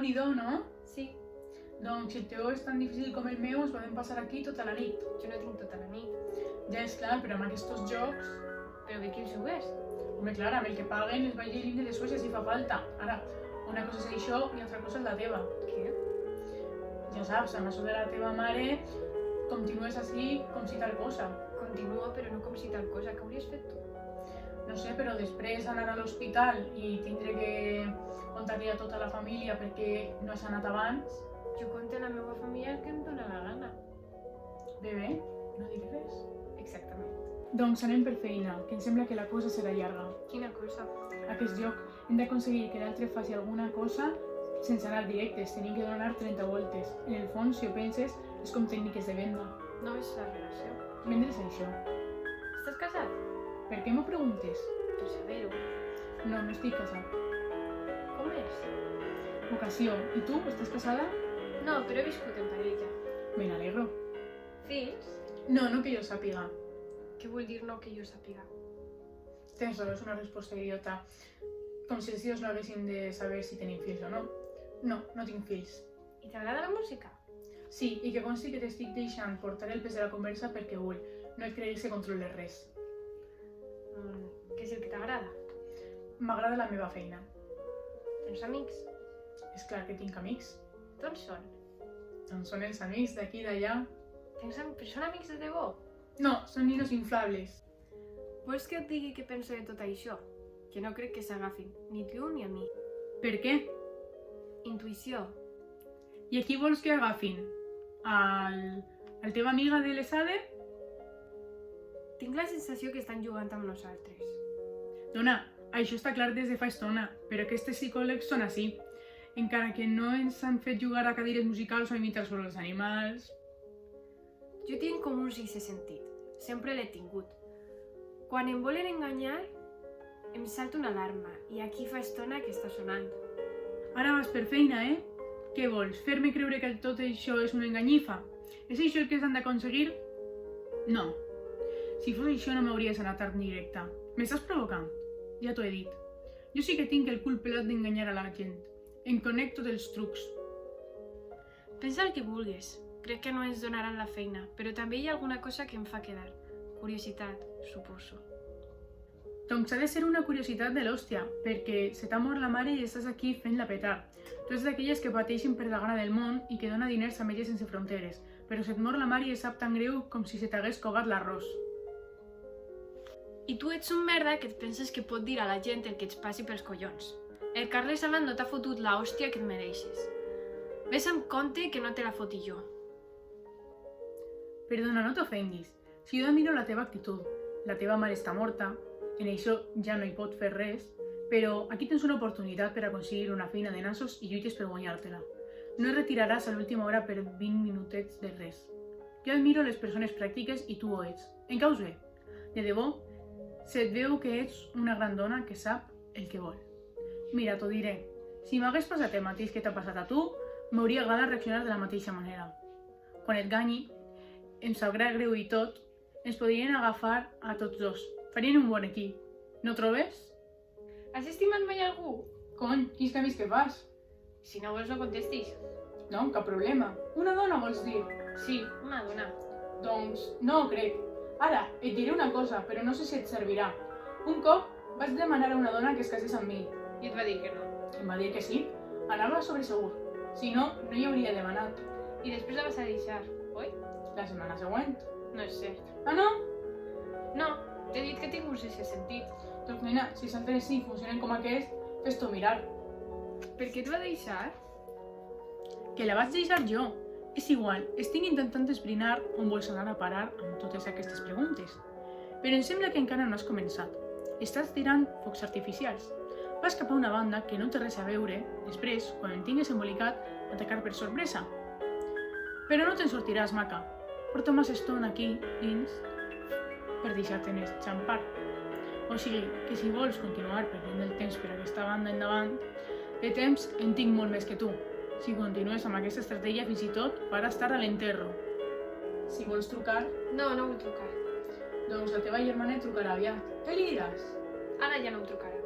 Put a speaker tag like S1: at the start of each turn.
S1: Déu-n'hi-do, no?
S2: Sí,
S1: Doncs si el teu és tan difícil com el meu, ens podem passar aquí tota la nit.
S2: jo no tinc tota la nit.
S1: Ja és clar, però amb aquests jocs...
S2: Però de qui els jugues?
S1: Home, clar, amb el que paguen els vaig llegint de Suècia si fa falta. Ara, una cosa és això i altra cosa és la teva.
S2: Què?
S1: Ja saps, amb això de la teva mare, continues així com si tal cosa.
S2: Continua, però no com si tal cosa. Què hauries fet tu?
S1: No sé, però després anar a l'hospital i tindre que contar-li a tota la família perquè no has anat abans,
S2: Jo conto a la meva família el que em dóna la gana.
S1: bebè, no diré res.
S2: Exactament.
S1: Doncs anem per feina, que em sembla que la cosa serà llarga.
S2: Quina cosa?
S1: Aquest joc hem d'aconseguir que l'altre faci alguna cosa sense anar directes, tenim que donar 30 voltes. En el fons, si ho penses, és com tècniques de venda.
S2: No és la relació.
S1: Vendre's això.
S2: Estàs casat?
S1: Per què m'ho preguntes?
S2: Per saber-ho.
S1: No, no estic casat.
S2: Com és?
S1: Vocació. I tu, estàs casada?
S2: No, però he viscut en parella.
S1: Me n'alegro.
S2: Fills?
S1: No, no que jo sàpiga.
S2: Què vol dir no que jo sàpiga?
S1: Tens raó, és una resposta idiota. Com si els dios no haguessin de saber si tenim fills o no. No, no tinc fills.
S2: I t'agrada la música?
S1: Sí, i que consti que t'estic deixant portar el pes de la conversa perquè vull. No et creguis que controles res.
S2: Què és el que t'agrada?
S1: M'agrada la meva feina.
S2: Tens amics?
S1: És clar que tinc amics.
S2: D'on són?
S1: Doncs són els amics d'aquí i d'allà.
S2: Però són amics de debò?
S1: No, són ninos inflables.
S2: Vols que et digui què penso de tot això? Que no crec que s'agafin, ni tu ni a mi.
S1: Per què?
S2: Intuïció.
S1: I a qui vols que agafin? Al teva amiga de l'ESADE?
S2: Tinc la sensació que estan jugant amb nosaltres.
S1: Dona, això està clar des de fa estona, però aquests psicòlegs són així. Encara que no ens han fet jugar a cadires musicals o a imitar sobre els animals.
S2: Jo tinc com un sisè sentit. Sempre l'he tingut. Quan em volen enganyar, em salta una alarma i aquí fa estona que està sonant.
S1: Ara vas per feina, eh? Què vols? Fer-me creure que tot això és una enganyifa? És això el que s'han d'aconseguir? No. Si fos això no m'hauries anat tan directa. M'estàs provocant? Ja t'ho he dit. Jo sí que tinc el cul pelat d'enganyar a la gent. Em conec tots els trucs.
S2: Pensa el que vulguis. Crec que no ens donaran la feina, però també hi ha alguna cosa que em fa quedar. Curiositat, suposo.
S1: Doncs ha de ser una curiositat de l'hòstia, perquè se t'ha mort la mare i estàs aquí fent-la petar. Tu ets d'aquelles que pateixen per la gana del món i que dona diners a Metges Sense Fronteres, però se't mor la mare i et sap tan greu com si se t'hagués cogat l'arròs.
S2: I tu ets un merda que et penses que pot dir a la gent el que ets passi pels collons. El Carles Amat no t'ha fotut la hòstia que et mereixes. Ves amb compte que no te la foti jo.
S1: Perdona, no t'ofenguis. Si jo admiro la teva actitud, la teva mare està morta, en això ja no hi pot fer res, però aquí tens una oportunitat per aconseguir una feina de nassos i lluites per guanyar-te-la. No et retiraràs a l'última hora per 20 minutets de res. Jo admiro les persones pràctiques i tu ho ets. En caus bé. De debò, se't veu que ets una gran dona que sap el que vol. Mira, t'ho diré. Si m'hagués passat el mateix que t'ha passat a tu, m'hauria agradat reaccionar de la mateixa manera. Quan et ganyi, em sabrà greu i tot, ens podrien agafar a tots dos. Farien un bon equip. No trobes?
S2: Has estimat mai algú?
S1: Cony, quins canvis que fas?
S2: Si no vols no contestis.
S1: No, cap problema. Una dona vols dir?
S2: Sí, una dona.
S1: Doncs no ho crec. Ara, et diré una cosa, però no sé si et servirà. Un cop vaig demanar a una dona que es casés amb mi.
S2: I et va dir que no.
S1: Em va dir que sí. Anava sobre segur. Si no, no hi hauria demanat.
S2: I després la vas a deixar, oi?
S1: La setmana següent.
S2: No és cert.
S1: Ah, no?
S2: No, t'he dit que tinc un sisè sentit.
S1: Doncs nena, si els altres sí funcionen com aquest, fes-t'ho mirar.
S2: Per què et va deixar?
S1: Que la vaig deixar jo. És igual, estic intentant esbrinar on vols anar a parar amb totes aquestes preguntes. Però em sembla que encara no has començat. Estàs tirant focs artificials. Vas cap a una banda que no té res a veure, després, quan em tingues embolicat, atacar per sorpresa. Però no te'n sortiràs, maca. Porta massa estona aquí, dins, per deixar-te'n enxampar. O sigui, que si vols continuar perdent el temps per aquesta banda endavant, de temps en tinc molt més que tu. Si continues amb aquesta estratègia, fins i tot per estar a l'enterro. Si vols trucar,
S2: No, no vull trucar.
S1: doncs la teva germana et trucarà aviat. Què li diràs?
S2: Ara ja no em trucarà.